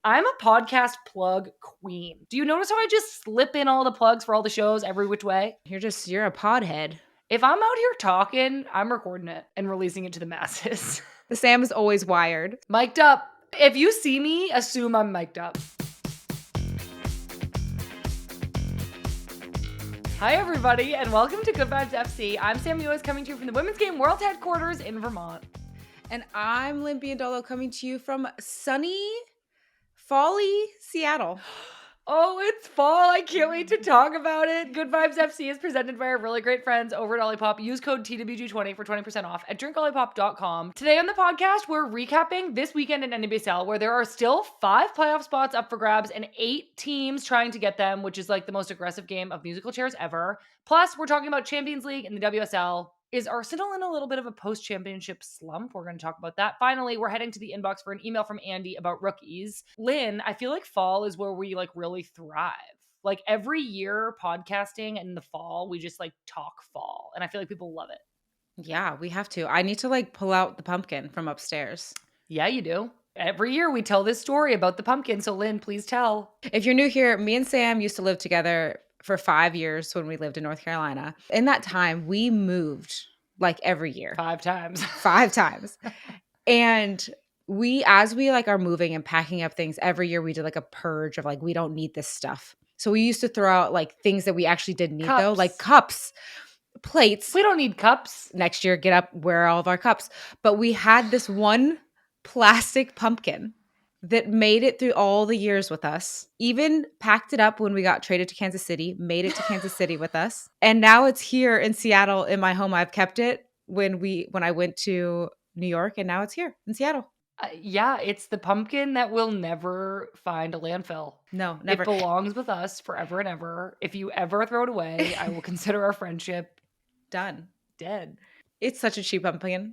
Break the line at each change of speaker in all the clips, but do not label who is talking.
I'm a podcast plug queen. Do you notice how I just slip in all the plugs for all the shows every which way?
You're a podhead.
If I'm out here talking, I'm recording it and releasing it to the masses.
The Sam is always wired.
Mic'd up. If you see me, assume I'm mic'd up. Hi, everybody, and welcome to Good Vibes FC. I'm Sam Lewis, coming to you from the Women's Game World Headquarters in Vermont.
And I'm Lynn coming to you from sunny, fall-y Seattle.
Oh, it's fall. I can't wait to talk about it. Good Vibes FC is presented by our really great friends over at Olipop. Use code TWG20 for 20% off at drinkolipop.com. Today on the podcast, we're recapping this weekend in NWSL, where there are still 5 playoff spots up for grabs and 8 teams trying to get them, which is like the most aggressive game of musical chairs ever. Plus, we're talking about Champions League and the WSL. Is Arsenal in a little bit of a post-championship slump? We're going to talk about that. Finally, we're heading to the inbox for an email from Andy about rookies. Lynn, I feel like fall is where we really thrive. Like every year podcasting in the fall, we just talk fall. And I feel like people love it.
Yeah, we have to. I need to pull out the pumpkin from upstairs.
Yeah, you do. Every year we tell this story about the pumpkin. So Lynn, please tell.
If you're new here, me and Sam used to live together for 5 years when we lived in North Carolina. In that time, we moved every year.
5 times.
5 times. And as we are moving and packing up things, every year we did a purge of we don't need this stuff. So we used to throw out things that we actually did need though, like cups, plates.
We don't need cups.
Next year, get up, wear all of our cups. But we had this one plastic pumpkin that made it through all the years with us, even packed it up when we got traded to Kansas City, made it to Kansas City with us. And now it's here in Seattle in my home. I've kept it when I went to New York, and now it's here in Seattle.
Yeah, it's the pumpkin that will never find a landfill.
No, never.
It belongs with us forever and ever. If you ever throw it away, I will consider our friendship
done.
Dead.
It's such a cheap pumpkin.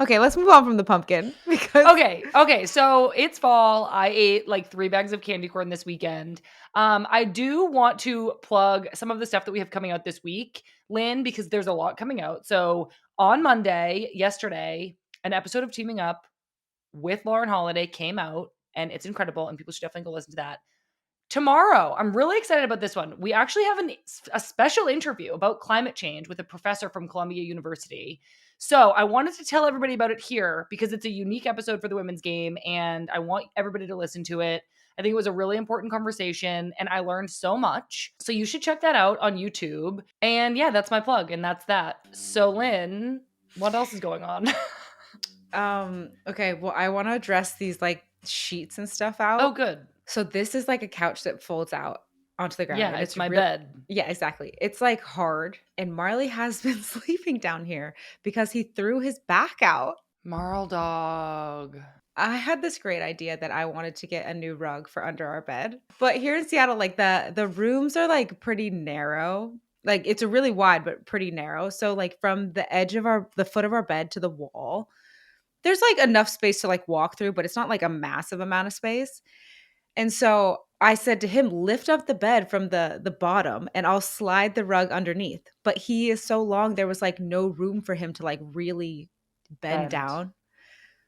Okay, let's move on from the pumpkin.
Okay. So it's fall. I ate 3 bags of candy corn this weekend. I do want to plug some of the stuff that we have coming out this week, Lynn, because there's a lot coming out. So on Monday, yesterday, an episode of Teaming Up with Lauren Holiday came out, and it's incredible, and people should definitely go listen to that. Tomorrow, I'm really excited about this one. We actually have a special interview about climate change with a professor from Columbia University. So I wanted to tell everybody about it here because it's a unique episode for the women's game, and I want everybody to listen to it. I think it was a really important conversation, and I learned so much. So you should check that out on YouTube. And yeah, that's my plug, and that's that. So Lynn, what else is going on?
Okay, well, I want to address these sheets and stuff out.
Oh, good.
So this is a couch that folds out onto the ground.
Yeah, it's my bed.
Yeah, exactly. It's hard. And Marley has been sleeping down here because he threw his back out.
Marl dog.
I had this great idea that I wanted to get a new rug for under our bed. But here in Seattle, the rooms are pretty narrow. It's a really wide, but pretty narrow. So from the edge of the foot of our bed to the wall, there's enough space to walk through, but it's not a massive amount of space. And so I said to him, lift up the bed from the bottom and I'll slide the rug underneath. But he is so long, there was no room for him to really bend down.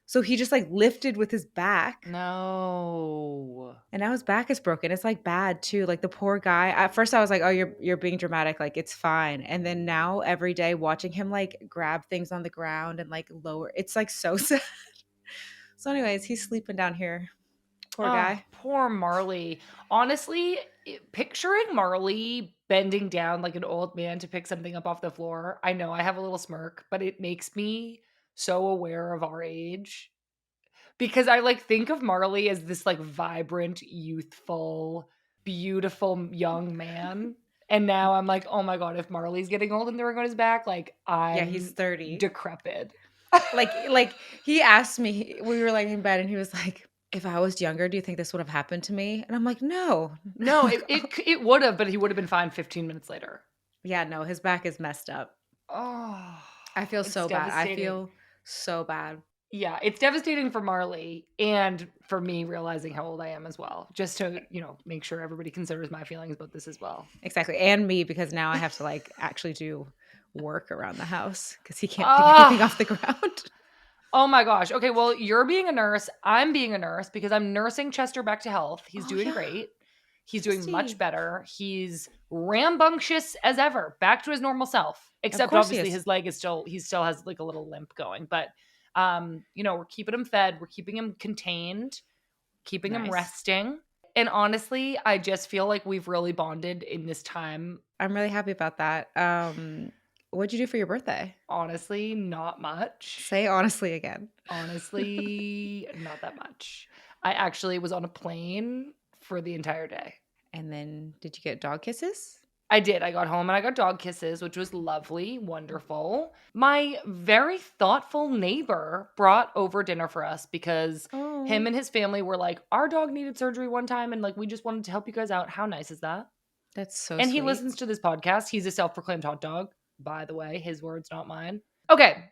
So he just lifted with his back.
No.
And now his back is broken. It's bad too. The poor guy. At first I was like, oh, you're being dramatic. It's fine. And then now every day watching him grab things on the ground and lower. It's so sad. So anyways, he's sleeping down here. Poor guy.
Poor Marley. Honestly, picturing Marley bending down like an old man to pick something up off the floor. I know I have a little smirk, but it makes me so aware of our age. Because I think of Marley as this vibrant, youthful, beautiful young man. And now I'm oh my God, if Marley's getting old and throwing on his back,
yeah, he's 30.
Decrepit.
He asked me, we were in bed and he was like, if I was younger, do you think this would have happened to me? And I'm like, no.
No, it would have, but he would have been fine 15 minutes later.
Yeah, no, his back is messed up.
Oh,
I feel so bad. I feel so bad.
Yeah, it's devastating for Marley and for me realizing how old I am as well. Just to, make sure everybody considers my feelings about this as well.
Exactly. And me, because now I have to actually do work around the house because he can't pick anything off the ground.
Oh my gosh. Okay, well, you're being a nurse. I'm being a nurse because I'm nursing Chester back to health. He's
Oh,
doing
yeah.
great. He's doing much
Trusty.
better. He's rambunctious as ever, back to his normal self.
Of
Except
course he
obviously
is.
his leg is still he still has like a little limp going, but we're keeping him fed, we're keeping him contained, keeping him
Nice.
resting. And honestly, I just feel like we've really bonded in this time.
I'm really happy about that. What'd you do for your birthday?
Honestly, not much.
Say honestly again.
Honestly, not that much. I actually was on a plane for the entire day.
And then did you get dog kisses?
I did. I got home and I got dog kisses, which was lovely, wonderful. My very thoughtful neighbor brought over dinner for us because him
Oh,
and his family were like, our dog needed surgery one time and like we just wanted to help you guys out. How nice is that?
that's so
And he
sweet.
listens to this podcast. He's a self-proclaimed hot dog, by the way. His words, not mine. Okay.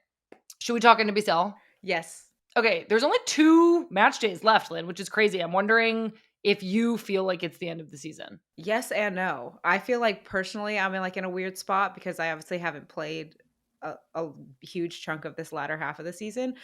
Should we talk NWSL?
Yes.
Okay, there's only 2 match days left, Lynn, which is crazy. I'm wondering if you feel like it's the end of the season.
Yes and no. I feel like personally I'm in like in a weird spot because I obviously haven't played a huge chunk of this latter half of the season,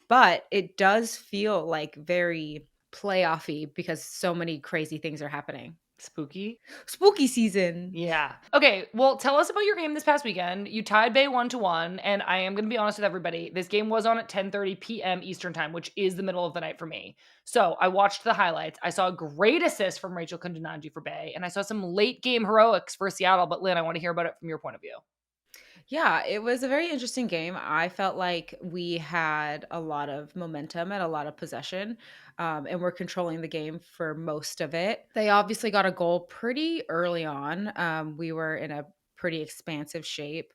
but it does feel like very playoffy because so many crazy things are happening.
Spooky?
Spooky season.
Yeah. Okay, well, tell us about your game this past weekend. You tied Bay 1-1, and I am going to be honest with everybody. This game was on at 10:30 p.m. Eastern Time, which is the middle of the night for me. So, I watched the highlights. I saw a great assist from Rachel Kundananji for Bay, and I saw some late game heroics for Seattle, but Lynn, I want to hear about it from your point of view.
Yeah, it was a very interesting game. I felt like we had a lot of momentum and a lot of possession, and we're controlling the game for most of it. They obviously got a goal pretty early on. We were in a pretty expansive shape,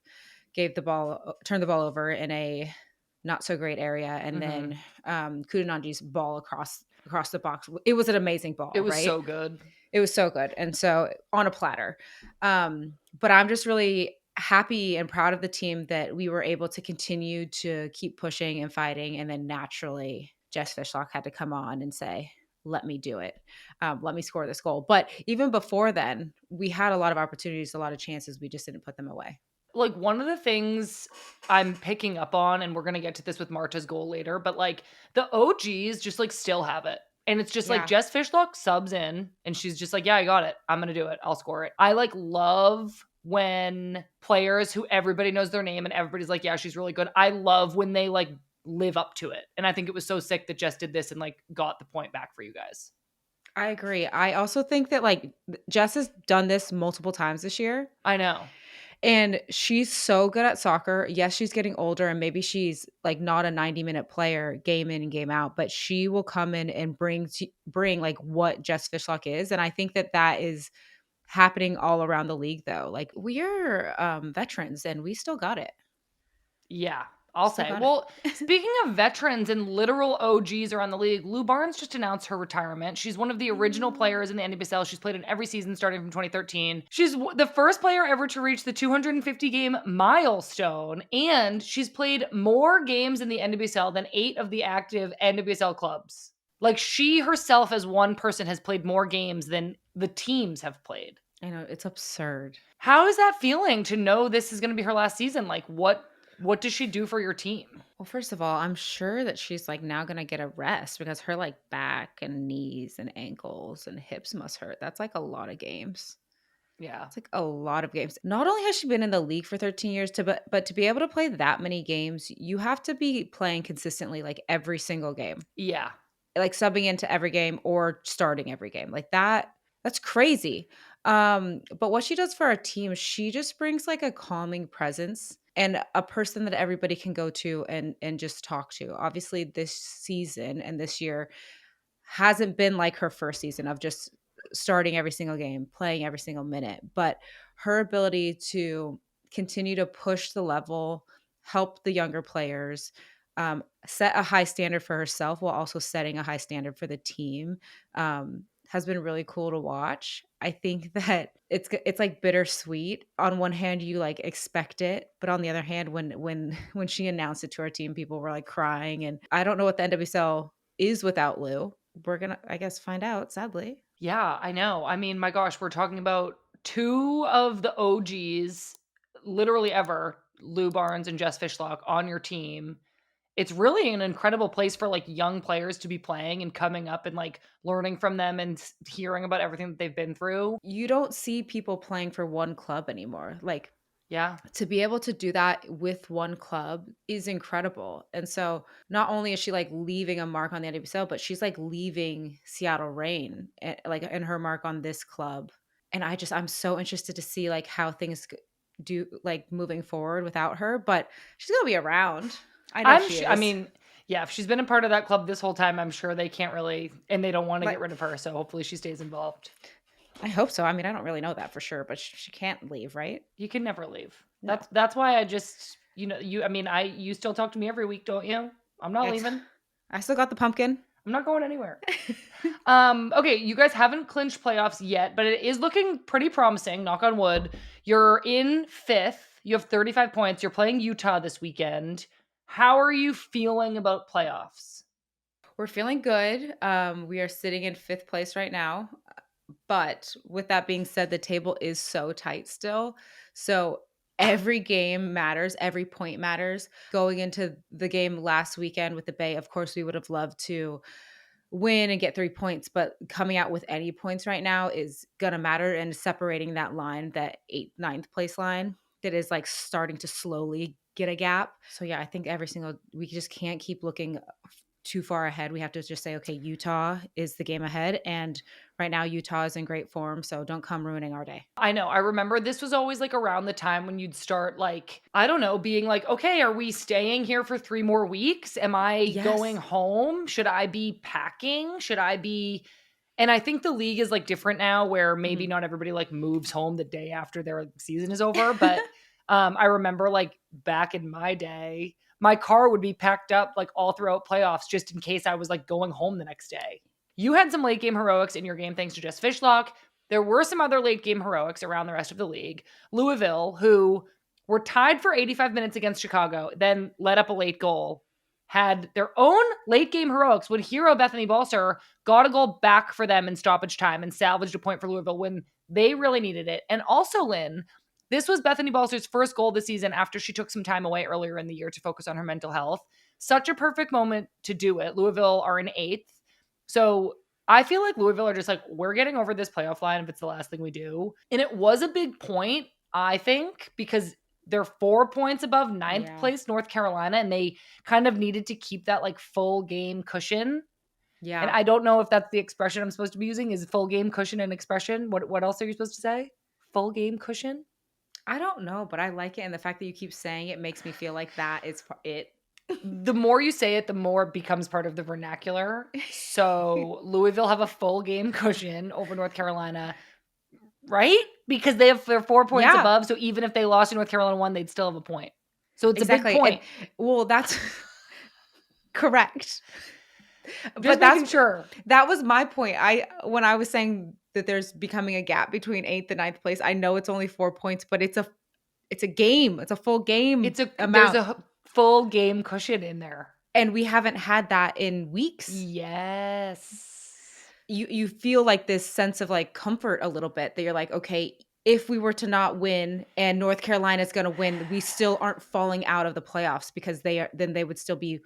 turned the ball over in a not so great area, and then
Mhm.
Kudananji's ball across the box. It was an amazing
It
ball,
was
right?
so good.
It was so good, and so on a platter. But I'm just really happy and proud of the team that we were able to continue to keep pushing and fighting, and then naturally, Jess Fishlock had to come on and say, "Let me do it. Let me score this goal." But even before then, we had a lot of opportunities, a lot of chances. We just didn't put them away.
Like, one of the things I'm picking up on, and we're gonna get to this with Marta's goal later, but, like, the OGs just, like, still have it. And it's just like
Yeah,
Jess Fishlock subs in, and she's just like, "Yeah, I got it. I'm gonna do it. I'll score it." I, like, love when players who everybody knows their name and everybody's like, "Yeah, she's really good." I love when they, like, live up to it. And I think it was so sick that Jess did this and, like, got the point back for you guys.
I agree. I also think that like Jess has done this multiple times this year.
I know.
And she's so good at soccer. Yes, she's getting older and maybe she's like not a 90-minute player game in and game out, but she will come in and bring like what Jess Fishlock is. And I think that that is happening all around the league though. Like we are veterans and we still got it.
Yeah, I'll
Still
say.
got it.
Well, speaking of veterans and literal OGs around the league, Lou Barnes just announced her retirement. She's one of the original
Mm.
players in the NWSL. She's played in every season starting from 2013. She's the first player ever to reach the 250 game milestone, and she's played more games in the NWSL than 8 of the active NWSL clubs. Like, she herself as one person has played more games than the teams have played.
I know it's absurd.
How is that feeling to know this is going to be her last season? Like, what does she do for your team?
Well, first of all, I'm sure that she's like now gonna get a rest because her like back and knees and ankles and hips must hurt. That's like a lot of games.
Yeah.
It's like a lot of games. Not only has she been in the league for 13 years but to be able to play that many games, you have to be playing consistently like every single game.
Yeah.
Like subbing into every game or starting every game. Like that's crazy. But what she does for our team, she just brings like a calming presence and a person that everybody can go to and just talk to. Obviously this season and this year hasn't been like her first season of just starting every single game, playing every single minute, but her ability to continue to push the level, help the younger players, set a high standard for herself while also setting a high standard for the team, has been really cool to watch. I think that it's like bittersweet. On one hand, you like expect it, but on the other hand, when she announced it to our team, people were like crying. And I don't know what the NWSL is without Lou. We're gonna, I guess, find out, sadly.
Yeah, I know. I mean, my gosh, we're talking about 2 of the OGs literally ever, Lou Barnes and Jess Fishlock on your team. it's really an incredible place for like young players to be playing and coming up and like learning from them and hearing about everything that they've been through.
You don't see people playing for one club anymore. Like,
Yeah.
to be able to do that with one club is incredible. And so not only is she like leaving a mark on the NWSL, but she's like leaving Seattle Reign like in her mark on this club. And I'm so interested to see like how things do like moving forward without her, but she's going to be around. I know she
I
is.
mean, yeah, if she's been a part of that club this whole time, I'm sure they can't really, and they don't want to get
Like,
rid of her. So hopefully she stays involved.
I hope so. I mean, I don't really know that for sure, but she can't leave, right?
You can never leave.
No.
That's why I just, I mean, you still talk to me every week, don't you? I'm not
It's
leaving.
I still got the pumpkin.
I'm not going anywhere. Okay, you guys haven't clinched playoffs yet, but it is looking pretty promising, knock on wood. You're in 5th. You have 35 points. You're playing Utah this weekend. How are you feeling about playoffs?
We're feeling good. We are sitting in 5th place right now. But with that being said, the table is so tight still. So every game matters, every point matters. Going into the game last weekend with the Bay, of course, we would have loved to win and get 3 points, but coming out with any points right now is going to matter, and separating that line, that 8th, 9th place line that is like starting to slowly get a gap. So yeah, I think we just can't keep looking too far ahead. We have to just say, okay, Utah is the game ahead. And right now, Utah is in great form. So don't come ruining our day.
I know. I remember this was always like around the time when you'd start like, I don't know, being like, okay, are we staying here for 3 more weeks? Am I going
Yes.
home? Should I be packing? Should I be And I think the league is like different now where maybe
Mhm.
not everybody like moves home the day after their season is over, but I remember like back in my day, my car would be packed up like all throughout playoffs just in case I was like going home the next day. You had some late game heroics in your game thanks to Jess Fishlock. There were some other late game heroics around the rest of the league. Louisville, who were tied for 85 minutes against Chicago, then let up a late goal, had their own late game heroics when hero Bethany Balser got a goal back for them in stoppage time and salvaged a point for Louisville when they really needed it. And also, Lynn, this was Bethany Balser's first goal this season after she took some time away earlier in the year to focus on her mental health. Such a perfect moment to do it. Louisville are in 8th. So I feel like Louisville are just like, we're getting over this playoff line if it's the last thing we do. And it was a big point, I think, because they're 4 points above ninth
Yeah.
place North Carolina, and they kind of needed to keep that like full game cushion. And
Yeah.
I don't know if that's the expression I'm supposed to be using. Is full game cushion an expression? What else are you supposed to say? Full game cushion?
I don't know, but I like it. And the fact that you keep saying it makes me feel like that is it.
The more you say it, the more it becomes part of the vernacular. So Louisville have a full game cushion over North Carolina, right? Because they're 4 points
Yeah,
above. So even if they lost to North Carolina one, they'd still have a point. So it's a big
exactly. And
point.
well, that's correct.
Just
But
making sure.
that was my point. When I was saying that there's becoming a gap between 8th and 9th place, I know it's only 4 points, but it's a game. It's a full game
There's
amount.
a full game cushion in there.
And we haven't had that in weeks.
Yes.
You feel like this sense of like comfort a little bit that you're like, okay, if we were to not win and North Carolina's going to win, we still aren't falling out of the playoffs because then they would still be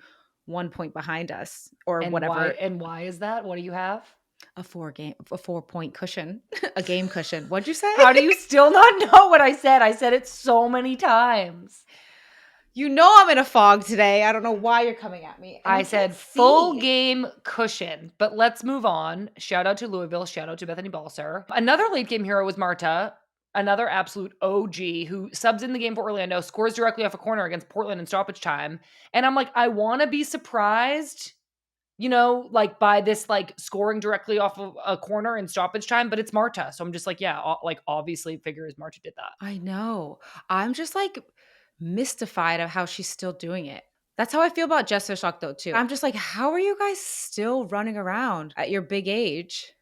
1 point behind us or
And
whatever.
why is that? What do you have?
A 4-point cushion, a game cushion. What'd you say?
How do you still not know what I said? I said it so many times.
You know I'm in a fog today. I don't know why you're coming at me. And
I
you can't
said full
see.
game cushion, but let's move on. Shout out to Louisville. Shout out to Bethany Balser. Another late game hero was Marta, another absolute OG who subs in the game for Orlando, scores directly off a corner against Portland in stoppage time. And I'm like, I want to be surprised, like by this, like scoring directly off of a corner in stoppage time, but it's Marta. So I'm just like, yeah, like obviously figures Marta did that.
I know. I'm just like mystified of how she's still doing it. That's how I feel about Jess Fishlock though too. I'm just like, how are you guys still running around at your big age?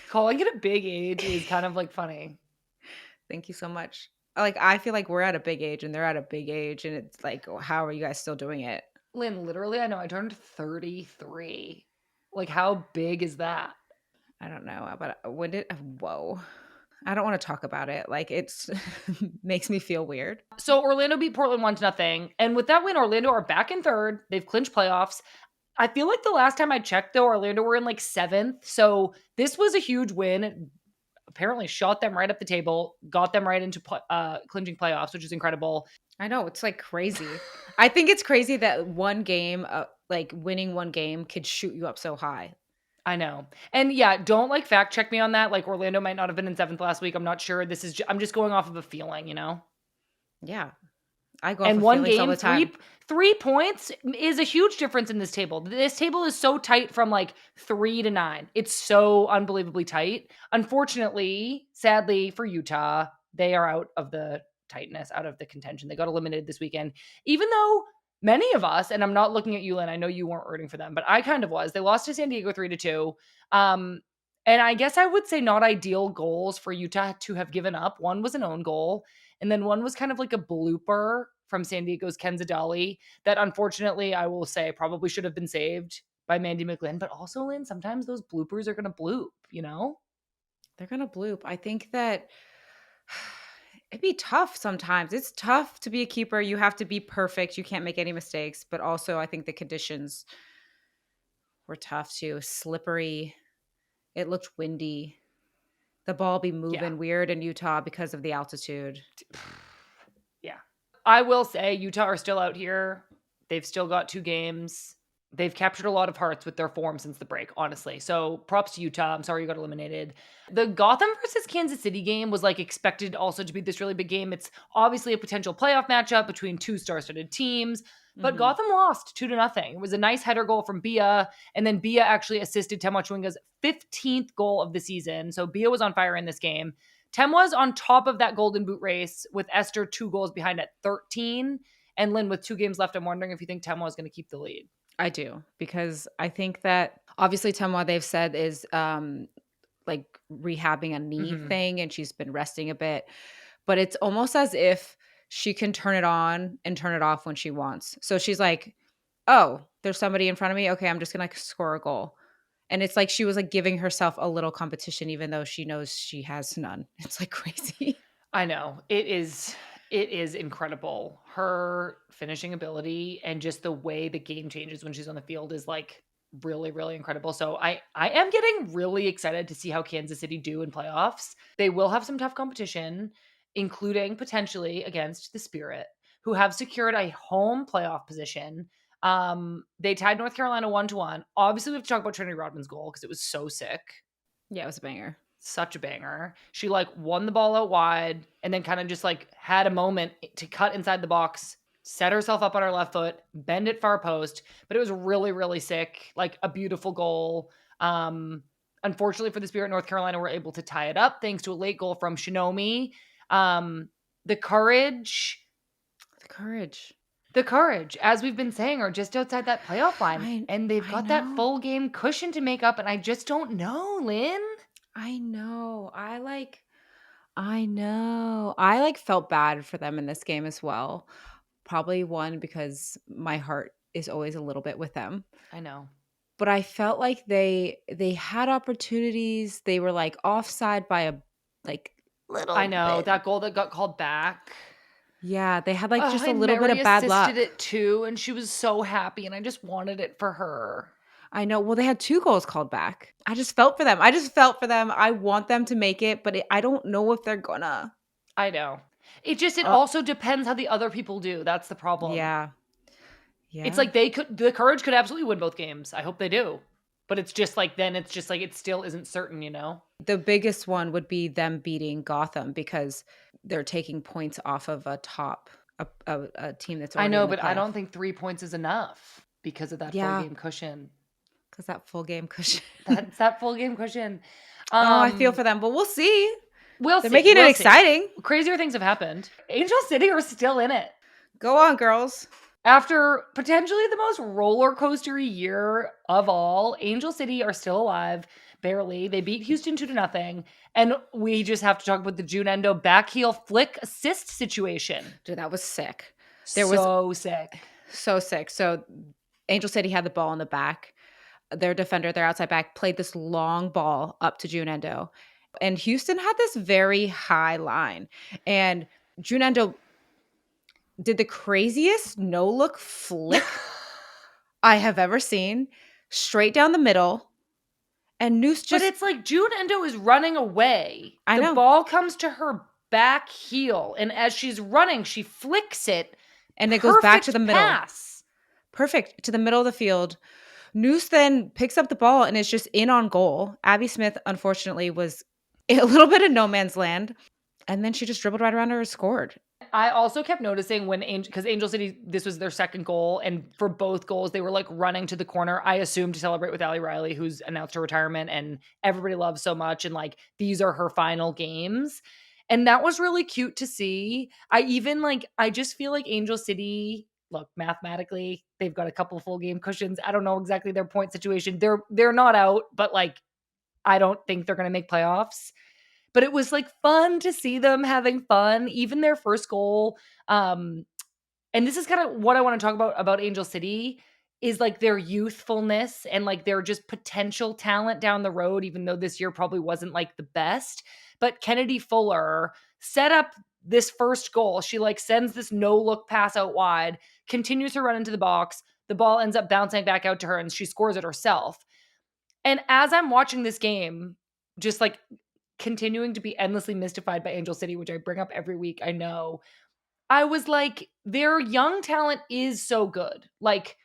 Calling it a big age is kind of like funny.
Thank you so much. Like, I feel like we're at a big age and they're at a big age, and it's like, how are you guys still doing it?
Lynn, literally, I know I turned 33. Like, how big is that?
I don't know, but when did whoa. I don't wanna talk about it. Like, it's makes me feel weird.
So Orlando beat Portland 1-0. And with that win, Orlando are back in third. They've clinched playoffs. I feel like the last time I checked, though, Orlando were in like seventh. So this was a huge win. It apparently shot them right up the table, got them right into clinching playoffs, which is incredible.
I know, it's, like, crazy. I think it's crazy that one game, like, winning one game could shoot you up so high.
I know. And yeah, don't like fact check me on that. Like Orlando might not have been in seventh last week. I'm not sure. I'm just going off of a feeling, you know?
Yeah. I go off
And
of
one
feelings all
game,
the time.
three points is a huge difference in this table. This table is so tight from like 3 to 9. It's so unbelievably tight. Unfortunately, sadly for Utah, they are out of the tightness, out of the contention. They got eliminated this weekend, even though many of us, and I'm not looking at you, Lynn, I know you weren't rooting for them, but I kind of was. They lost to San Diego 3-2. And I guess I would say not ideal goals for Utah to have given up. One was an own goal, and then one was kind of like a blooper from San Diego's Ken Zadali that unfortunately I will say probably should have been saved by Mandy McGlynn. But also, Lynn, sometimes those bloopers are going to bloop, you know?
They're gonna bloop. I think that it'd be tough sometimes. It's tough to be a keeper. You have to be perfect. You can't make any mistakes. But also, I think the conditions were tough too. Slippery. It looked windy. The ball be
Yeah.
moving weird in Utah because of the altitude.
Yeah. I will say Utah are still out here. They've still got 2 games. They've captured a lot of hearts with their form since the break, honestly. So props to Utah. I'm sorry you got eliminated. The Gotham versus Kansas City game was like expected also to be this really big game. It's obviously a potential playoff matchup between two star-studded teams, but
Mhm.
Gotham lost 2-0. It was a nice header goal from Bia, and then Bia actually assisted Temwa Chwinga's 15th goal of the season. So Bia was on fire in this game. Temwa's on top of that golden boot race with Esther 2 goals behind at 13. And Lynn, with 2 games left, I'm wondering if you think Temwa is going to keep the lead.
I do, because I think that obviously Temwa they've said is like rehabbing a knee
Mm-hmm.
thing and she's been resting a bit. But it's almost as if she can turn it on and turn it off when she wants. So she's like, "Oh, there's somebody in front of me. Okay, I'm just going to score a goal." And it's like she was like giving herself a little competition even though she knows she has none. It's like crazy.
I know. It is incredible. Her finishing ability and just the way the game changes when she's on the field is like really, really incredible. So I am getting really excited to see how Kansas City do in playoffs. They will have some tough competition, including potentially against the Spirit, who have secured a home playoff position. They tied North Carolina 1-1. Obviously, we have to talk about Trinity Rodman's goal because it was so sick.
Yeah, it was a banger.
Such a banger. She like won the ball out wide and then kind of just like had a moment to cut inside the box, set herself up on her left foot, bend it far post, but it was really, really sick. Like a beautiful goal. Unfortunately for the Spirit, North Carolina were able to tie it up thanks to a late goal from Shinomi. The courage,
The courage.
the courage, as we've been saying, are just outside that playoff line. And they've
I
got that
know.
full game cushion to make up. And I just don't know, Lynn.
I know. I know. I like felt bad for them in this game as well. Probably one because my heart is always a little bit with them.
I know.
But I felt like they had opportunities. They were like offside by a like
I
little
know,
bit.
that goal that got called back.
Yeah, they had like just a
And
little bit
Mary
of bad
assisted
luck.
it too, and she was so happy, and I just wanted it for her.
I know. Well, they had 2 goals called back. I just felt for them. I just felt for them. I want them to make it, but I don't know if they're gonna.
I know. It
Uh,
also depends how the other people do, that's the problem.
yeah.
It's
Yeah.
like the Courage could absolutely win both games, I hope they do. But it's just like then it's just like it still isn't certain, you know?
The biggest one would be them beating Gotham because they're taking points off of a team that's
I
already
know,
in the
but I
playoff.
don't think 3 points is enough because of that full
Yeah,
game cushion.
because that full game cushion.
That's that full game cushion.
Oh, I feel
Um,
for them, but we'll see.
we'll
They're
see,
making it
we'll see.
exciting.
Crazier things have happened. Angel City are still in it.
Go on, girls.
After potentially the most roller coastery year of all, Angel City are still alive, barely. They beat Houston 2-0. And we just have to talk about the June Endo backheel flick assist situation.
Dude, that was sick. There was
So sick.
so sick. So Angel City had the ball in the back. Their defender, their outside back, played this long ball up to June Endo. And Houston had this very high line. And June Endo did the craziest no-look flick I have ever seen, straight down the middle. And Noose
But
just,
it's like June Endo is running away.
I
The
know.
ball comes to her back heel, and as she's running, she flicks it.
And it goes back to the
Perfect
middle.
pass.
Perfect to the middle of the field. Noose then picks up the ball and is just in on goal. Abby Smith, unfortunately, was a little bit of no man's land. And then she just dribbled right around her and scored.
I also kept noticing when because Angel City, this was their second goal, and for both goals, they were like running to the corner. I assume to celebrate with Ali Riley, who's announced her retirement, and everybody loves so much, and like these are her final games, and that was really cute to see. I just feel like Angel City. Look, mathematically, they've got a couple full game cushions. I don't know exactly their point situation. They're not out, but like I don't think they're going to make playoffs. But it was like fun to see them having fun, even their first goal. And this is kind of what I want to talk about Angel City is like their youthfulness and like their just potential talent down the road, even though this year probably wasn't like the best. But Kennedy Fuller set up this first goal. She like sends this no look pass out wide, continues to run into the box. The ball ends up bouncing back out to her and she scores it herself. And as I'm watching this game, just like continuing to be endlessly mystified by Angel City, which I bring up every week, I know. I was like, their young talent is so good. Like,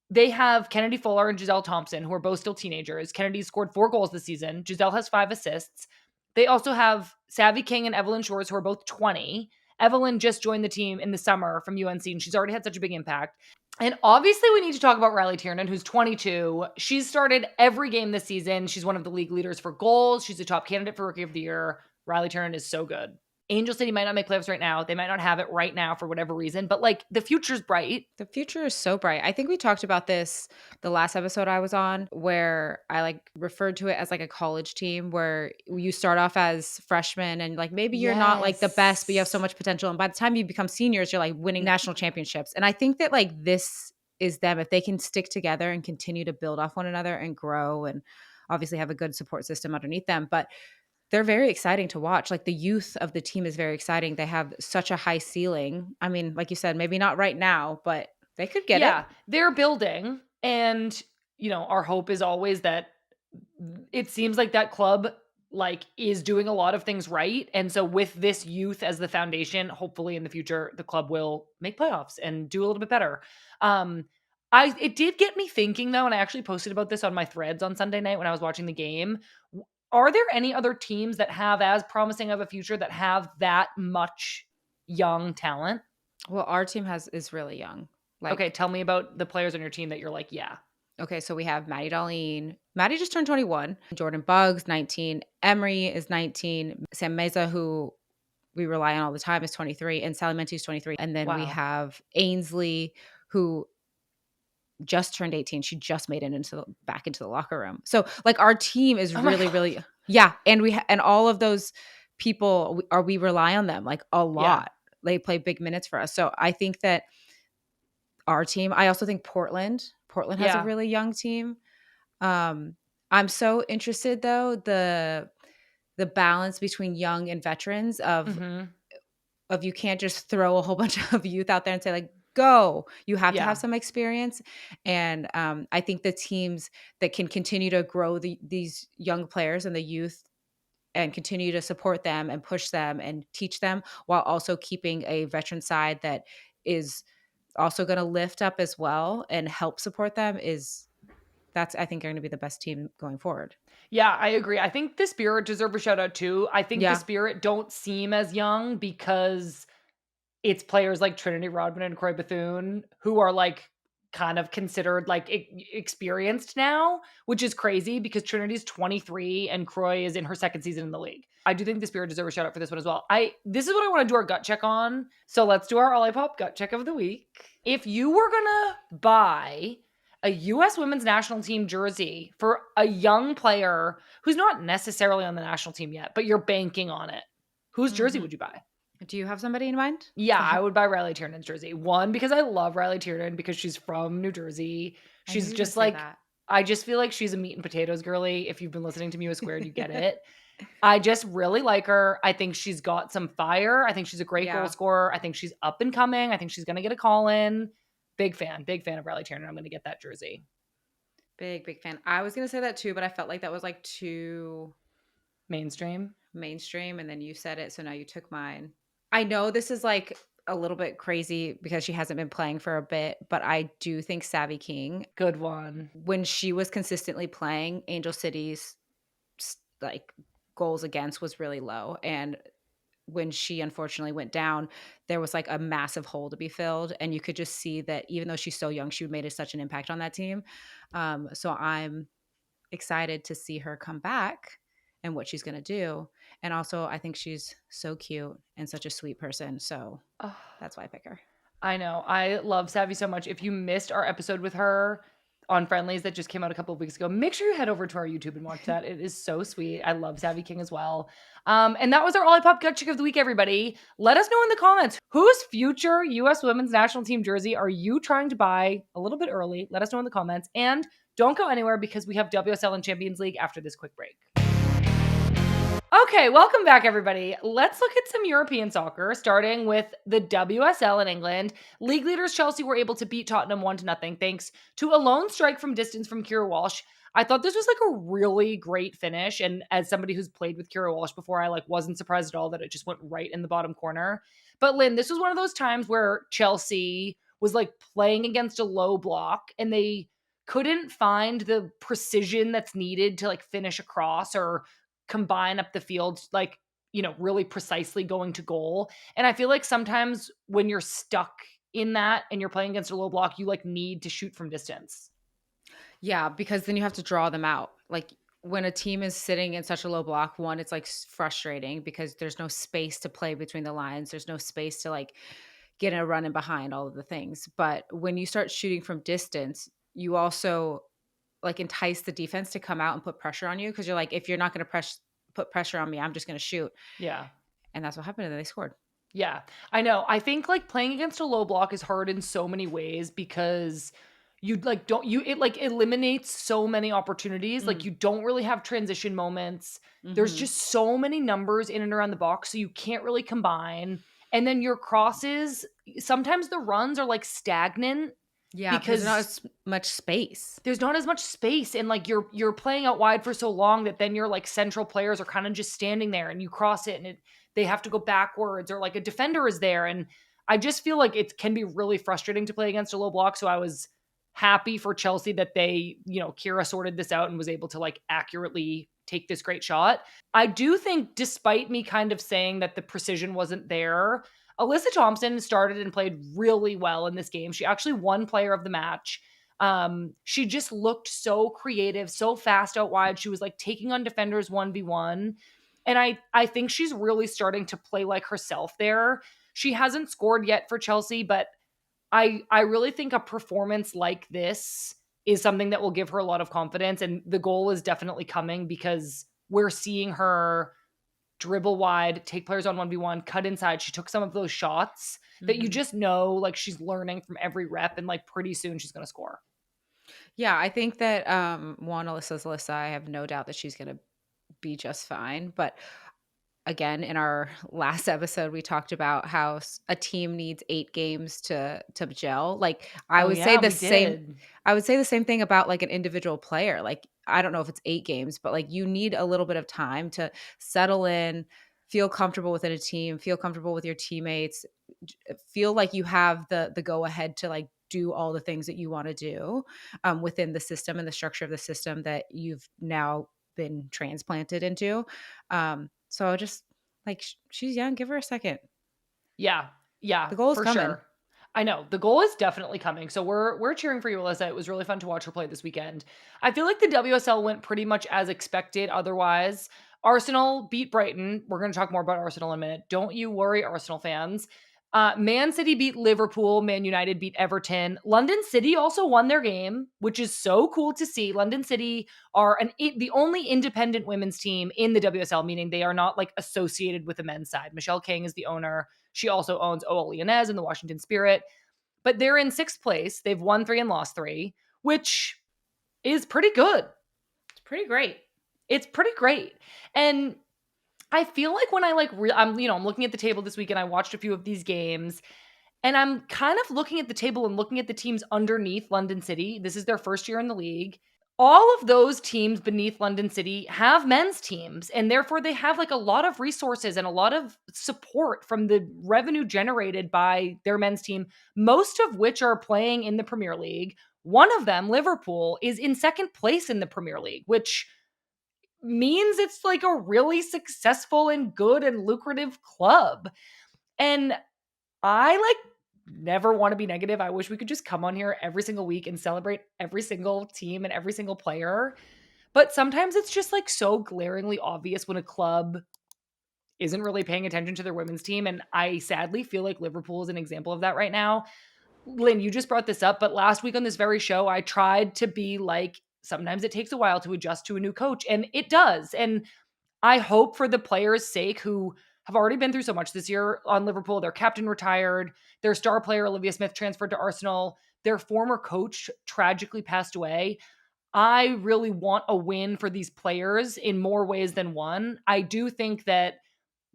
they have Kennedy Fuller and Giselle Thompson, who are both still teenagers. Kennedy scored 4 goals this season. Giselle has 5 assists. They also have Savvy King and Evelyn Shores, who are both 20. Evelyn just joined the team in the summer from UNC, and she's already had such a big impact. And obviously, we need to talk about Riley Tiernan, who's 22. She's started every game this season. She's one of the league leaders for goals. She's a top candidate for Rookie of the Year. Riley Tiernan is so good. Angel City might not make playoffs right now. They might not have it right now for whatever reason, but like the future's bright.
The future is so bright. I think we talked about this the last episode I was on, where I like referred to it as like a college team where you start off as freshmen and like maybe you're not like the best, but you have so much potential. And by the time you become seniors, you're like winning national championships. And I think that like this is them. If they can stick together and continue to build off one another and grow and obviously have a good support system underneath them. But they're very exciting to watch. Like the youth of the team is very exciting. They have such a high ceiling. I mean, like you said, maybe not right now, but they could get it.
They're building. And, our hope is always that it seems like that club like is doing a lot of things right. And so with this youth as the foundation, hopefully in the future, the club will make playoffs and do a little bit better. It did get me thinking though, and I actually posted about this on my threads on Sunday night when I was watching the game. Are there any other teams that have as promising of a future that have that much young talent?
Well, our team is really young. Like,
okay, tell me about the players on your team that you're like, yeah.
Okay, so we have Maddie Darlene. Maddie just turned 21. Jordan Buggs, 19. Emery is 19. Sam Meza, who we rely on all the time, is 23. And Sally Menti is 23. And then we have Ainsley, who just turned 18. She just made it back into the locker room. So like our team is really, yeah. And and all of those people we rely on them like a lot. Yeah. They play big minutes for us. So I think that our team, I also think Portland has a really young team. I'm so interested though, the balance between young and veterans of you can't just throw a whole bunch of youth out there and say like, go. You have to have some experience. And I think the teams that can continue to grow these young players and the youth and continue to support them and push them and teach them while also keeping a veteran side that is also going to lift up as well and help support them that's I think going to be the best team going forward.
Yeah, I agree. I think the Spirit deserve a shout out too. I think the Spirit don't seem as young because it's players like Trinity Rodman and Croy Bethune who are like kind of considered like experienced now, which is crazy because Trinity's 23 and Croy is in her second season in the league. I do think the Spirit deserve a shout out for this one as well. This is what I want to do our gut check on. So let's do our Olipop gut check of the week. If you were gonna buy a U.S. women's national team jersey for a young player who's not necessarily on the national team yet, but you're banking on it, whose jersey would you buy?
Do you have somebody in mind?
Yeah, I would buy Riley Tiernan's jersey. One, because I love Riley Tiernan because she's from New Jersey. She's just like, I just feel like she's a meat and potatoes girly. If you've been listening to Me with Squared, you get it. I just really like her. I think she's got some fire. I think she's a great goal
Yeah.
scorer. I think she's up and coming. I think she's going to get a call in. Big fan of Riley Turner. I'm going to get that jersey.
Big, big fan. I was gonna say that too, but I felt like that was like too
Mainstream.
mainstream, and then you said it, so now you took mine. I know this is like a little bit crazy because she hasn't been playing for a bit, but I do think Savvy King,
Good one.
when she was consistently playing, Angel City's like goals against was really low, and when she unfortunately went down, there was like a massive hole to be filled, and you could just see that even though she's so young, she made such an impact on that team. So I'm excited to see her come back and what she's going to do. And also, I think she's so cute and such a sweet person. So
Oh,
that's why I pick her.
I know. I love Savvy so much. If you missed our episode with her on Friendlies that just came out a couple of weeks ago, make sure you head over to our YouTube and watch that. It is so sweet. I love Savvy King as well. And that was our Olipop Gut Chick of the Week, everybody. Let us know in the comments whose future U.S. Women's National Team jersey are you trying to buy a little bit early? Let us know in the comments. And don't go anywhere because we have WSL and Champions League after this quick break. Okay, welcome back, everybody. Let's look at some European soccer, starting with the WSL in England. League leaders Chelsea were able to beat Tottenham 1-0 thanks to a lone strike from distance from Kira Walsh. I thought this was like a really great finish, and as somebody who's played with Kira Walsh before, I like wasn't surprised at all that it just went right in the bottom corner. But Lynn, this was one of those times where Chelsea was like playing against a low block, and they couldn't find the precision that's needed to like finish across or combine up the field, like, really precisely going to goal. And I feel like sometimes when you're stuck in that and you're playing against a low block, you like need to shoot from distance.
Yeah, because then you have to draw them out. Like when a team is sitting in such a low block, one, it's like frustrating because there's no space to play between the lines. There's no space to like get a run in behind all of the things. But when you start shooting from distance, you also like entice the defense to come out and put pressure on you because you're like, if you're not going to put pressure on me, I'm just going to shoot.
Yeah.
And that's what happened. And then they scored.
Yeah, I know. I think like playing against a low block is hard in so many ways because you like don't you it like eliminates so many opportunities. Like
Mm.
you don't really have transition moments. There's
Hmm.
just so many numbers in and around the box, so you can't really combine. And then your crosses, sometimes the runs are like stagnant
Yeah, because there's not
because
as much space.
there's not as much space, and like you're playing out wide for so long that then your like central players are kind of just standing there and you cross it and they have to go backwards or like a defender is there. And I just feel like it can be really frustrating to play against a low block. So I was happy for Chelsea that they, Kira sorted this out and was able to like accurately take this great shot. I do think, despite me kind of saying that the precision wasn't there, Alyssa Thompson started and played really well in this game. She actually won player of the match. She just looked so creative, so fast out wide. She was like taking on defenders 1v1. And I think she's really starting to play like herself there. She hasn't scored yet for Chelsea, but I really think a performance like this is something that will give her a lot of confidence. And the goal is definitely coming because we're seeing her dribble wide, take players on 1v1, cut inside. She took some of those shots that you
Hmm.
just know like she's learning from every rep, and like pretty soon she's going to score.
Yeah, I think that one, Alyssa's Alyssa, I have no doubt that she's going to be just fine. But again, in our last episode, we talked about how a team needs 8 games to gel. Like I
Oh
would say
yeah,
the
we
same.
did.
I would say the same thing about like an individual player. Like I don't know if it's 8 games, but like you need a little bit of time to settle in, feel comfortable within a team, feel comfortable with your teammates, feel like you have the go ahead to like do all the things that you want to do within the system and the structure of the system that you've now been transplanted into. So just like she's young, give her a second.
Yeah. Yeah,
The goal is
for
coming.
sure. I know. The goal is definitely coming. So we're cheering for you, Alyssa. It was really fun to watch her play this weekend. I feel like the WSL went pretty much as expected otherwise. Arsenal beat Brighton. We're going to talk more about Arsenal in a minute. Don't you worry, Arsenal fans. Man City beat Liverpool. Man United beat Everton. London City also won their game, which is so cool to see. London City are the only independent women's team in the WSL, meaning they are not like associated with the men's side. Michelle King is the owner. She also owns OL Lyonnais and the Washington Spirit. But they're in sixth place. They've won 3 and lost 3, which is pretty good.
It's pretty great.
It's pretty great. And I feel like when I like I'm looking at the table this week and I watched a few of these games and I'm kind of looking at the table and looking at the teams underneath London City. This is their first year in the league. All of those teams beneath London City have men's teams, and therefore they have like a lot of resources and a lot of support from the revenue generated by their men's team, most of which are playing in the Premier League. One of them, Liverpool, is in second place in the Premier League, which means it's like a really successful and good and lucrative club. And I like never want to be negative. I wish we could just come on here every single week and celebrate every single team and every single player. But sometimes it's just like so glaringly obvious when a club isn't really paying attention to their women's team. And I sadly feel like Liverpool is an example of that right now. Lynn, you just brought this up, but last week on this very show, I tried to be like, sometimes it takes a while to adjust to a new coach, and it does. And I hope for the players' sake who have already been through so much this year on Liverpool. Their captain retired, their star player, Olivia Smith, transferred to Arsenal, their former coach tragically passed away. I really want a win for these players in more ways than one. I do think that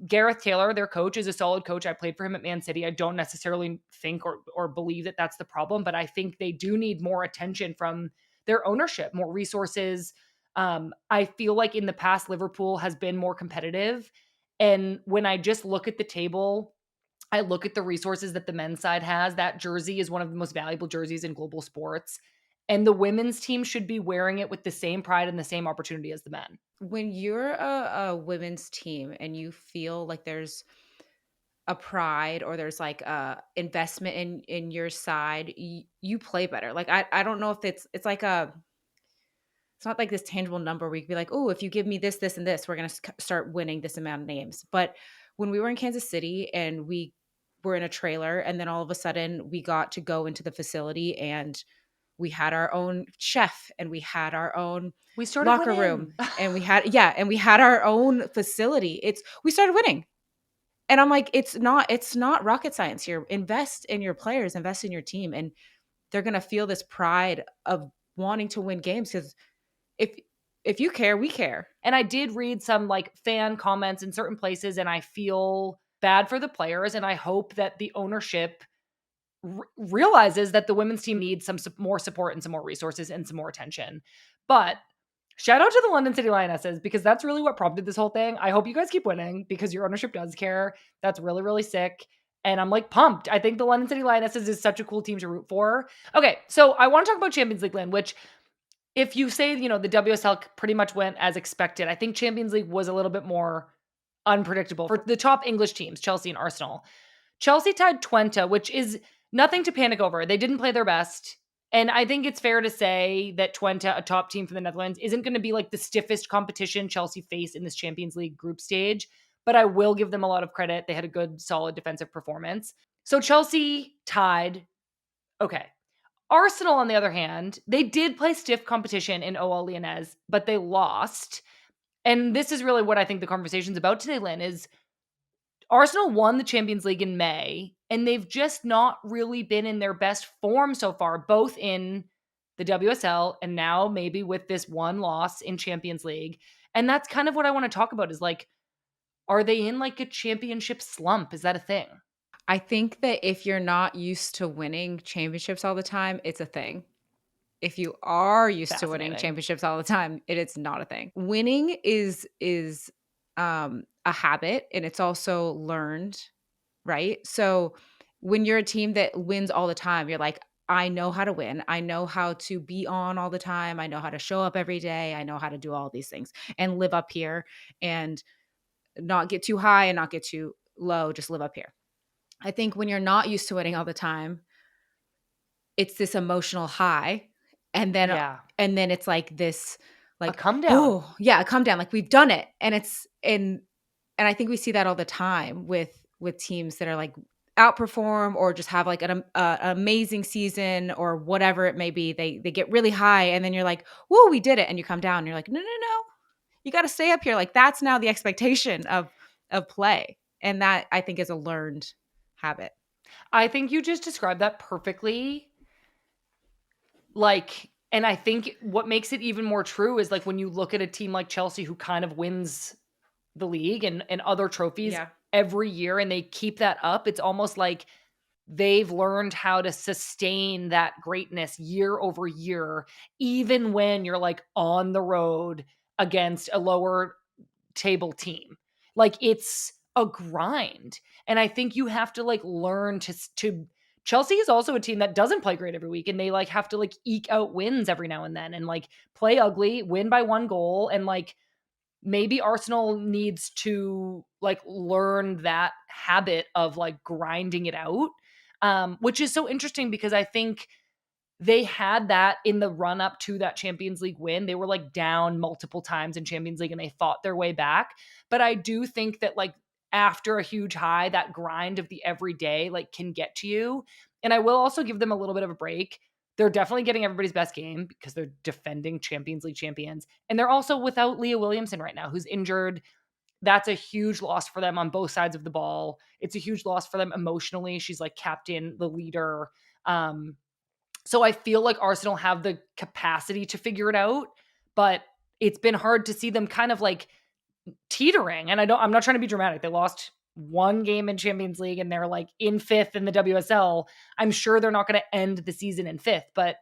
Gareth Taylor, their coach, is a solid coach. I played for him at Man City. I don't necessarily think or believe that that's the problem, but I think they do need more attention from their ownership, more resources. I feel like in the past, Liverpool has been more competitive. And when I just look at the table, I look at the resources that the men's side has. That jersey is one of the most valuable jerseys in global sports. And the women's team should be wearing it with the same pride and the same opportunity as the men.
When you're a women's team and you feel like there's a pride or there's like a investment in your side, you play better. Like I don't know if it's like a it's not like this tangible number where you can be like, oh, if you give me this, this, and this, we're gonna start winning this amount of names. But when we were in Kansas City and we were in a trailer, and then all of a sudden we got to go into the facility and we had our own chef and we had our own
We started
locker
winning.
room and we had our own facility. We started winning. And I'm like, it's not rocket science here. Invest in your players, invest in your team, and they're gonna feel this pride of wanting to win games because if if you care, we care.
And I did read some like fan comments in certain places, and I feel bad for the players. And I hope that the ownership realizes that the women's team needs some more support and some more resources and some more attention. But shout out to the London City Lionesses because that's really what prompted this whole thing. I hope you guys keep winning because your ownership does care. That's really, really sick. And I'm like pumped. I think the London City Lionesses is such a cool team to root for. Okay, so I want to talk about Champions League, Lynn, which if you say, the WSL pretty much went as expected, I think Champions League was a little bit more unpredictable for the top English teams, Chelsea and Arsenal. Chelsea tied Twente, which is nothing to panic over. They didn't play their best. And I think it's fair to say that Twente, a top team from the Netherlands, isn't going to be like the stiffest competition Chelsea face in this Champions League group stage. But I will give them a lot of credit. They had a good, solid defensive performance. So Chelsea tied. Okay. Arsenal, on the other hand, they did play stiff competition in OL Lyonnais, but they lost. And this is really what I think the conversation's about today, Lynn, is Arsenal won the Champions League in May, and they've just not really been in their best form so far, both in the WSL and now maybe with this one loss in Champions League. And that's kind of what I want to talk about is like, are they in like a championship slump? Is that a thing?
I think that if you're not used to winning championships all the time, it's a thing. If you are used to winning
Fascinating.
championships all the time, it's not a thing. Winning is a habit and it's also learned, right? So when you're a team that wins all the time, you're like, I know how to win. I know how to be on all the time. I know how to show up every day. I know how to do all these things and live up here and not get too high and not get too low, just live up here. I think when you're not used to winning all the time, it's this emotional high
Yeah.
and then it's like this
A
like,
come down.
oh, yeah, come down, like we've done it. And and I think we see that all the time with teams that are like outperform or just have like an amazing season or whatever it may be. They get really high and then you're like, whoa, we did it. And you come down and you're like, no, no, no. You got to stay up here. Like that's now the expectation of play. And that I think is a learned habit.
I think you just described that perfectly. Like, and I think what makes it even more true is like when you look at a team like Chelsea who kind of wins the league and other trophies
Yeah.
every year, and they keep that up. It's almost like they've learned how to sustain that greatness year over year, even when you're like on the road against a lower table team. Like it's a grind. And I think you have to like learn to Chelsea is also a team that doesn't play great every week, and they like have to like eke out wins every now and then and like play ugly, win by one goal, and like maybe Arsenal needs to like learn that habit of like grinding it out. Which is so interesting because I think they had that in the run up to that Champions League win. They were like down multiple times in Champions League and they fought their way back. But I do think that like after a huge high, that grind of the everyday like can get to you. And I will also give them a little bit of a break. They're definitely getting everybody's best game because they're defending Champions League champions. And they're also without Leah Williamson right now, who's injured. That's a huge loss for them on both sides of the ball. It's a huge loss for them emotionally. She's like captain, the leader. So I feel like Arsenal have the capacity to figure it out, but it's been hard to see them kind of like teetering. And I'm not trying to be dramatic. They lost one game in Champions League and they're like in fifth in the WSL. I'm sure they're not going to end the season in fifth, but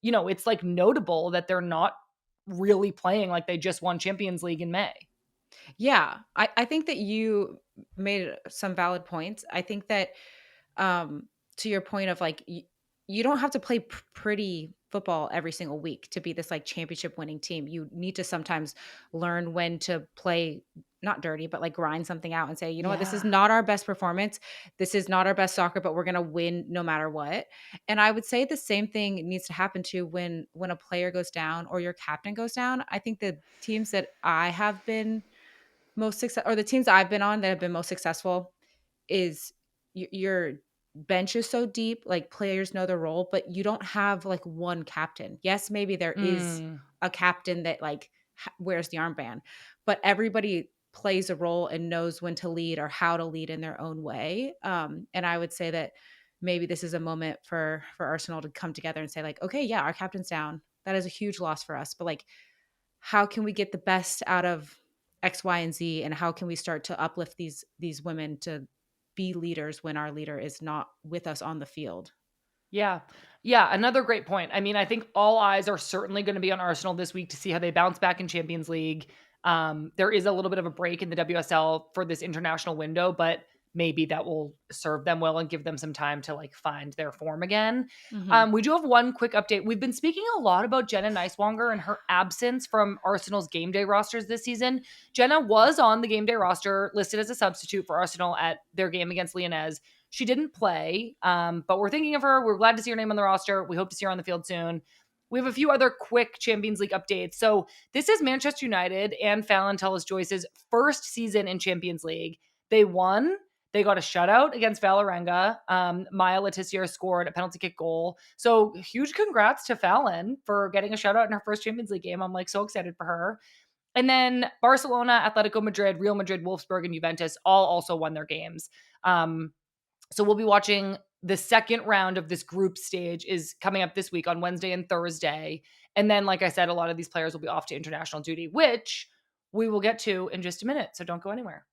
it's like notable that they're not really playing like they just won Champions League in May.
Yeah, I think that you made some valid points. I think that to your point of like you don't have to play pretty football every single week to be this like championship winning team. You need to sometimes learn when to play not dirty, but like grind something out and say, you know what, this is
Yeah.
not our best performance. This is not our best soccer, but we're gonna win no matter what. And I would say the same thing needs to happen too when a player goes down or your captain goes down. I think the teams that I have been most success or the teams I've been on that have been most successful is your bench is so deep, like players know their role, but you don't have like one captain. Yes, maybe there is
Mm.
a captain that like wears the armband, but everybody plays a role and knows when to lead or how to lead in their own way. And I would say that maybe this is a moment for Arsenal to come together and say like, okay, yeah, our captain's down. That is a huge loss for us, but like how can we get the best out of X, Y, and Z, and how can we start to uplift these women to be leaders when our leader is not with us on the field?
Yeah. Yeah, another great point. I mean, I think all eyes are certainly going to be on Arsenal this week to see how they bounce back in Champions League. There is a little bit of a break in the WSL for this international window, but maybe that will serve them well and give them some time to like find their form again.
Mhm.
We do have one quick update. We've been speaking a lot about Jenna Neiswanger and her absence from Arsenal's game day rosters this season. Jenna was on the game day roster, listed as a substitute for Arsenal at their game against Lyonnais. She didn't play, but we're thinking of her. We're glad to see her name on the roster. We hope to see her on the field soon. We have a few other quick Champions League updates. So this is Manchester United and Fallon Tullis-Joyce's first season in Champions League. They won. They got a shutout against Valerenga. Maya Letizier scored a penalty kick goal. So huge congrats to Fallon for getting a shutout in her first Champions League game. I'm like so excited for her. And then Barcelona, Atletico Madrid, Real Madrid, Wolfsburg, and Juventus all also won their games. So we'll be watching the second round of this group stage is coming up this week on Wednesday and Thursday. And then, like I said, a lot of these players will be off to international duty, which we will get to in just a minute. So don't go anywhere.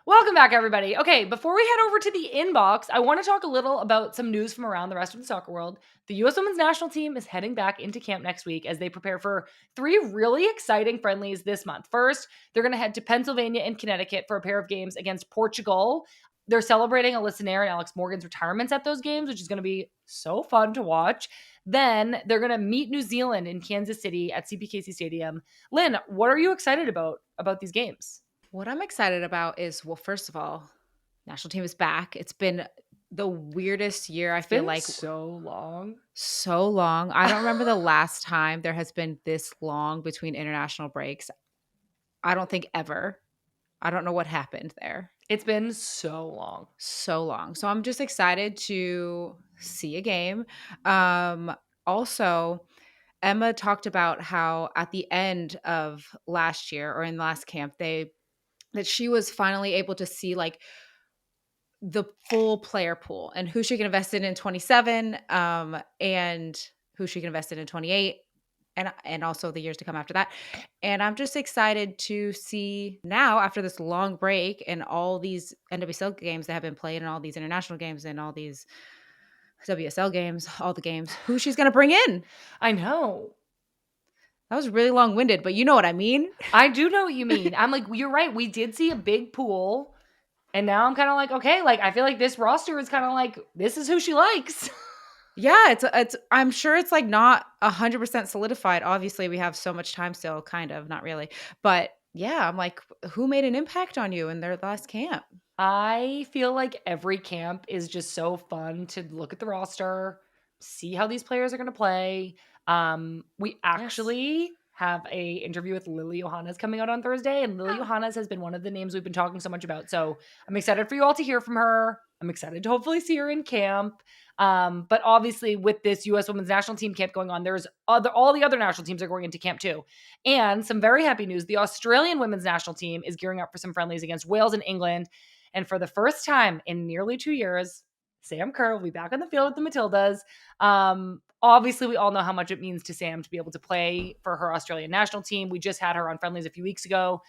Welcome back, everybody. Okay, before we head over to the inbox, I want to talk a little about some news from around the rest of the soccer world. The U.S. women's national team is heading back into camp next week as they prepare for 3 really exciting friendlies this month. First, they're going to head to Pennsylvania and Connecticut for a pair of games against Portugal. They're celebrating Alyssa Nair and Alex Morgan's retirements at those games, which is going to be so fun to watch. Then they're going to meet New Zealand in Kansas City at CPKC Stadium. Lynn, what are you excited about these games?
What I'm excited about is, well, first of all, national team is back. It's been the weirdest year, I
It's
feel
been
like,
so long.
so long. I don't remember the last time there has been this long between international breaks. I don't think ever. I don't know what happened there.
It's been so long.
So long. So I'm just excited to see a game. Also, Emma talked about how at the end of last year or in last camp, that she was finally able to see like the full player pool and who she can invest in 27, and who she can invest in 28, and also the years to come after that. And I'm just excited to see now after this long break and all these NWSL games that have been played and all these international games and all these WSL games, all the games, who she's going to bring in.
I know.
That was really long-winded, but you know what I mean?
I do know what you mean. I'm like, you're right. We did see a big pool. And now I'm kind of like, okay, like I feel like this roster is kind of like, this is who she likes.
Yeah, it's I'm sure it's like not 100% solidified. Obviously, we have so much time still, kind of, not really. But yeah, I'm like, who made an impact on you in their last camp?
I feel like every camp is just so fun to look at the roster, see how these players are going to play. We
Yes.
actually have a interview with Lily Johannes coming out on Thursday, and Lily Johannes has been one of the names we've been talking so much about. So I'm excited for you all to hear from her. I'm excited to hopefully see her in camp. But obviously, with this U.S. Women's National Team camp going on, there's all the other national teams are going into camp too. And some very happy news: the Australian Women's National Team is gearing up for some friendlies against Wales and England. And for the first time in nearly 2 years, Sam Kerr will be back on the field with the Matildas. Obviously, we all know how much it means to Sam to be able to play for her Australian national team. We just had her on friendlies a few weeks ago.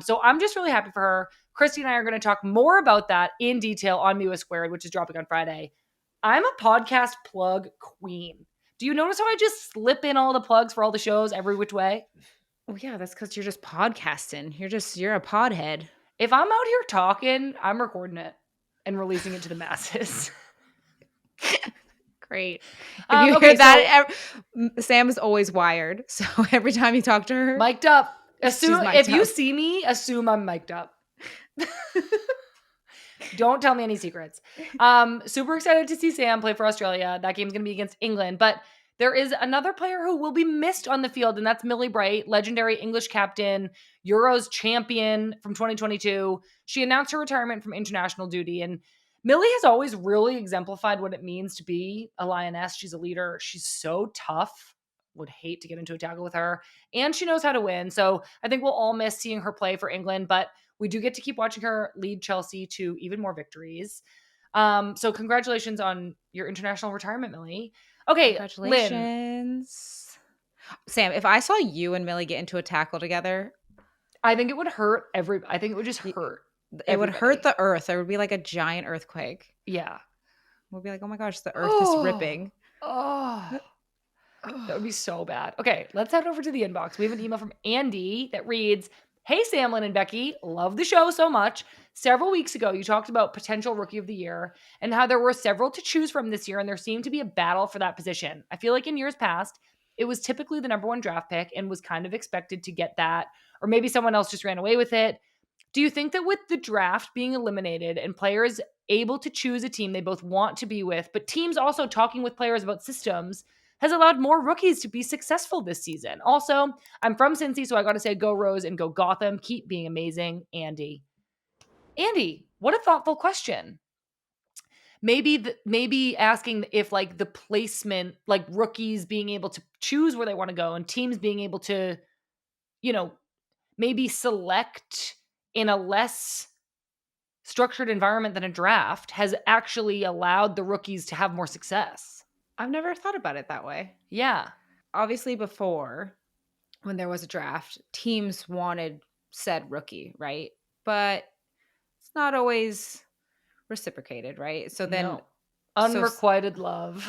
So I'm just really happy for her. Christy and I are going to talk more about that in detail on Me with Squared, which is dropping on Friday. I'm a podcast plug queen. Do you notice how I just slip in all the plugs for all the shows every which way?
Oh yeah, that's because you're just podcasting. You're a podhead.
If I'm out here talking, I'm recording it and releasing it to the masses.
Great. If you
Okay,
hear that, Sam is always wired. So every time you talk to her,
mic'd up. Assume
mic'd
if you
up.
see me, assume I'm mic'd up. Don't tell me any secrets. Super excited to see Sam play for Australia. That game's going to be against England. But there is another player who will be missed on the field, and that's Millie Bright, legendary English captain, Euros champion from 2022. She announced her retirement from international duty. And Millie has always really exemplified what it means to be a lioness. She's a leader. She's so tough. Would hate to get into a tackle with her. And she knows how to win. So I think we'll all miss seeing her play for England. But we do get to keep watching her lead Chelsea to even more victories. So congratulations on your international retirement, Millie. Okay, Lynn.
Congratulations. Sam, if I saw you and Millie get into a tackle together,
I think it would hurt I think it would just hurt.
it would hurt
everybody.
the earth. There would be like a giant earthquake.
Yeah.
We'd be like, oh my gosh, the earth is ripping.
Oh. That would be so bad. Okay, let's head over to the inbox. We have an email from Andy that reads, "Hey, Sam, Lynn, and Becky. Love the show so much. Several weeks ago, you talked about potential rookie of the year and how there were several to choose from this year, and there seemed to be a battle for that position. I feel like in years past, it was typically the number one draft pick and was kind of expected to get that, or maybe someone else just ran away with it. Do you think that with the draft being eliminated and players able to choose a team they both want to be with, but teams also talking with players about systems, has allowed more rookies to be successful this season? Also, I'm from Cincy, so I got to say go Rose and go Gotham. Keep being amazing, Andy." Andy, what a thoughtful question. Maybe asking if like the placement, like rookies being able to choose where they want to go and teams being able to, you know, maybe select in a less structured environment than a draft has actually allowed the rookies to have more success.
I've never thought about it that way.
Yeah.
Obviously, before, when there was a draft, teams wanted said rookie, right? But it's not always reciprocated, right? So then,
No. Unrequited love.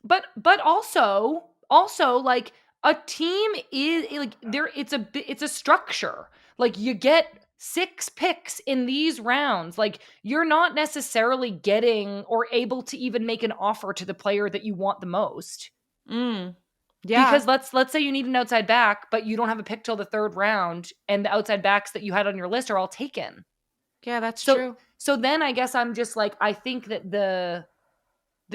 But also like a team is like it's a structure. Like you get 6 picks in these rounds. Like you're not necessarily getting or able to even make an offer to the player that you want the most.
yeah,
Because let's say you need an outside back, but you don't have a pick till the 3rd round, and the outside backs that you had on your list are all taken.
yeah, that's
So
true.
so then I guess I'm just like, I think that the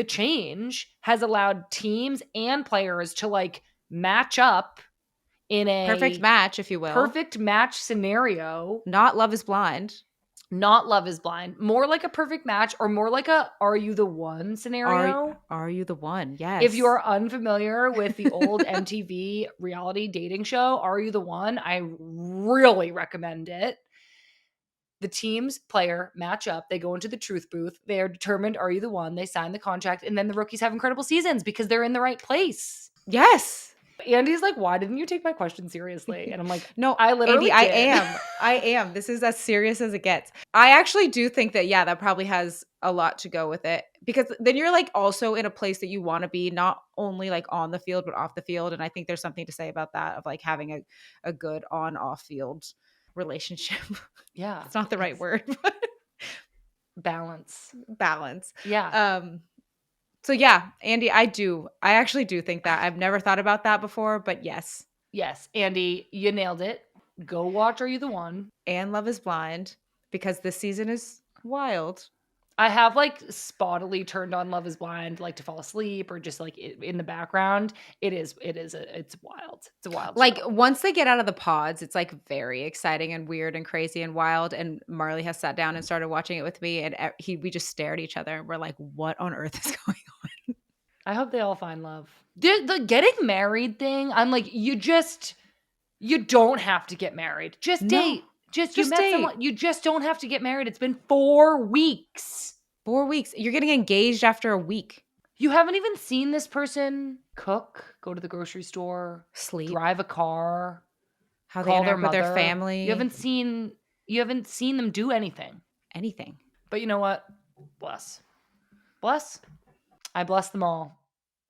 change has allowed teams and players to like match up in a
Perfect match, if you will.
perfect match scenario.
Not Love is Blind.
Not Love is Blind. More like a perfect match, or more like a Are You the One scenario.
Are you the one? Yes.
If you are unfamiliar with the old MTV reality dating show, Are You the One? I really recommend it. The team's player match up. They go into the truth booth. They are determined, are you the one? They sign the contract, and then the rookies have incredible seasons because they're in the right place.
Yes.
Andy's like, why didn't you take my question seriously? And I'm like,
No,
I
Andy,
literally
I
did.
am. I am. This is as serious as it gets. I actually do think that, yeah, that probably has a lot to go with it because then you're like also in a place that you want to be, not only like on the field, but off the field. And I think there's something to say about that of like having a good on off field relationship.
Yeah.
It's not the right
It's
word, but
balance.
balance.
Yeah.
Um, so yeah, Andy, I actually do think that. I've never thought about that before, but yes.
Yes. Andy, you nailed it. Go watch Are You the One?
And Love is Blind because this season is wild.
I have like spottily turned on Love is Blind, like to fall asleep or just like in the background. It's wild. It's a wild
Like
show.
once they get out of the pods, it's like very exciting and weird and crazy and wild. And Marley has sat down and started watching it with me, and we just stare at each other and we're like, "What on earth is going on?"
I hope they all find love. The getting married thing, I'm like, you don't have to get married. Just
No,
date. Just you
just
met
date.
someone. You just don't have to get married. It's been 4 weeks.
4 weeks. You're getting engaged after a week.
You haven't even seen this person cook, go to the grocery store,
Sleep.
drive a car,
How they
call their
interact with their
mother.
family.
You haven't seen them do anything.
Anything.
But you know what? Bless. Bless. I bless them all.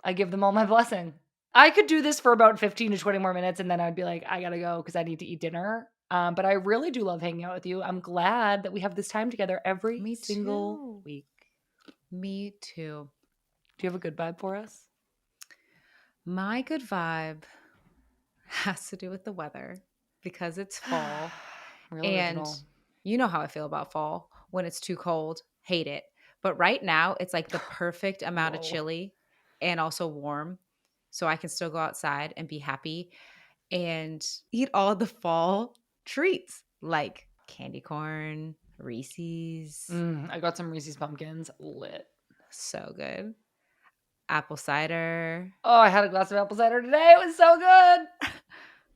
I give them all my blessing. I could do this for about 15 to 20 more minutes and then I'd be like, I gotta go because I need to eat dinner. But I really do love hanging out with you. I'm glad that we have this time together every
Me
single
too.
week.
Me too.
Do you have a good vibe for us?
My good vibe has to do with the weather because it's fall.
Real
And
original.
you know how I feel about fall. When it's too cold, hate it. But right now, it's like the perfect amount of
Whoa.
chilly and also warm. So I can still go outside and be happy and eat all the fall treats like candy corn, Reese's.
I got some Reese's Pumpkins. Lit.
So good. Apple cider,
Oh, I had a glass of apple cider today. It was so good.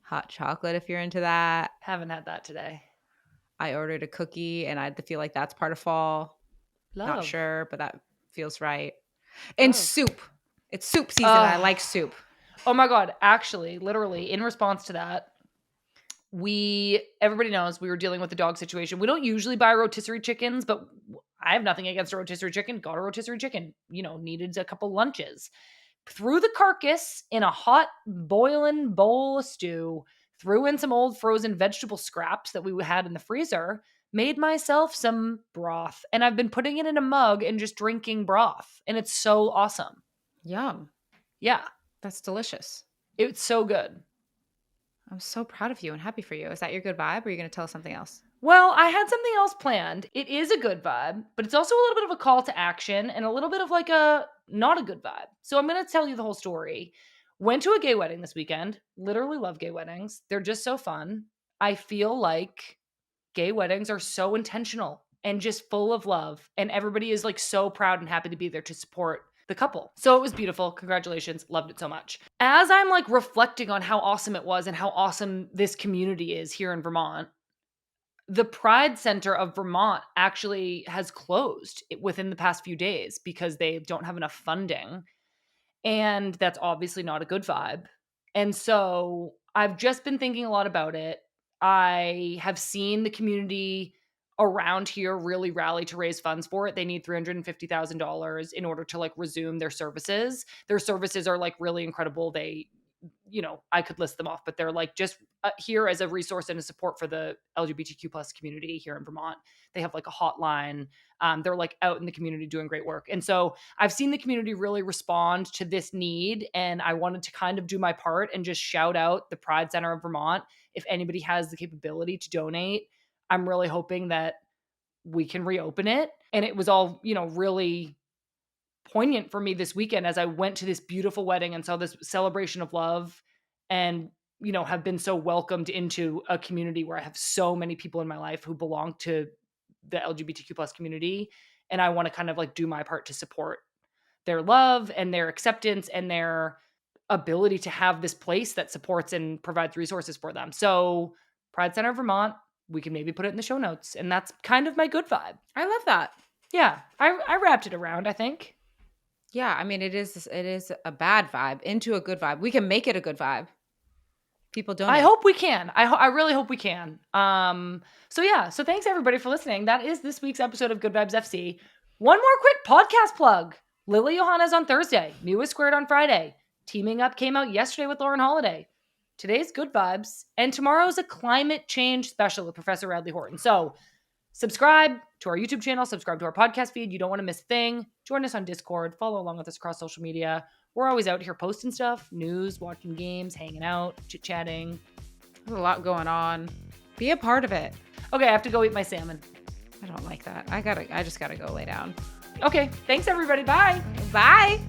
hot chocolate if you're into that.
Haven't had that today.
I ordered a cookie and I feel like that's part of fall.
Love.
Not sure, but that feels right. And
Love.
soup. It's soup season. And I like soup.
Oh my God. Actually, literally, in response to that, everybody knows we were dealing with the dog situation. We don't usually buy rotisserie chickens, but I have nothing against a rotisserie chicken. Got a rotisserie chicken, needed a couple lunches. Threw the carcass in a hot boiling bowl of stew, threw in some old frozen vegetable scraps that we had in the freezer, made myself some broth, and I've been putting it in a mug and just drinking broth, and it's so awesome.
Yum.
Yeah,
That's delicious.
it's so good.
I'm so proud of you and happy for you. Is that your good vibe or are you going to tell us something else?
Well, I had something else planned. It is a good vibe, but it's also a little bit of a call to action and a little bit of like a not a good vibe. So I'm going to tell you the whole story. Went to a gay wedding this weekend. Literally love gay weddings. They're just so fun. I feel like gay weddings are so intentional and just full of love, and everybody is like so proud and happy to be there to support the couple. So it was beautiful. Congratulations. Loved it so much. As I'm like reflecting on how awesome it was and how awesome this community is here in Vermont, the Pride Center of Vermont actually has closed within the past few days because they don't have enough funding. And that's obviously not a good vibe. And so I've just been thinking a lot about it. I have seen the community around here really rally to raise funds for it. They need $350,000 in order to like resume their services. Their services are like really incredible. I could list them off, but they're like just here as a resource and a support for the LGBTQ plus community here in Vermont. They have like a hotline. They're like out in the community doing great work. And so I've seen the community really respond to this need. And I wanted to kind of do my part and just shout out the Pride Center of Vermont. If anybody has the capability to donate, I'm really hoping that we can reopen it. And it was all, really poignant for me this weekend as I went to this beautiful wedding and saw this celebration of love and have been so welcomed into a community where I have so many people in my life who belong to the LGBTQ plus community, and I want to kind of like do my part to support their love and their acceptance and their ability to have this place that supports and provides resources for them. So Pride Center of Vermont, we can maybe put it in the show notes, and that's kind of my good vibe.
I love that.
Yeah, I wrapped it around, I think.
Yeah, I mean, it is a bad vibe into a good vibe. We can make it a good vibe. People
I
donate.
hope we can. I really hope we can. So yeah, so thanks everybody for listening. That is this week's episode of Good Vibes FC. One more quick podcast plug. Lily Johanna's on Thursday. Newest Squared on Friday. Teaming Up came out yesterday with Lauren Holiday. Today's Good Vibes. And tomorrow's a climate change special with Professor Radley Horton. So subscribe to our YouTube channel, subscribe to our podcast feed. You don't want to miss a thing. Join us on Discord. Follow along with us across social media. We're always out here posting stuff, news, watching games, hanging out, chit-chatting.
There's a lot going on. Be a part of it.
Okay, I have to go eat my salmon.
I don't like that. I just gotta go lay down.
Okay, thanks everybody. Bye.
Bye.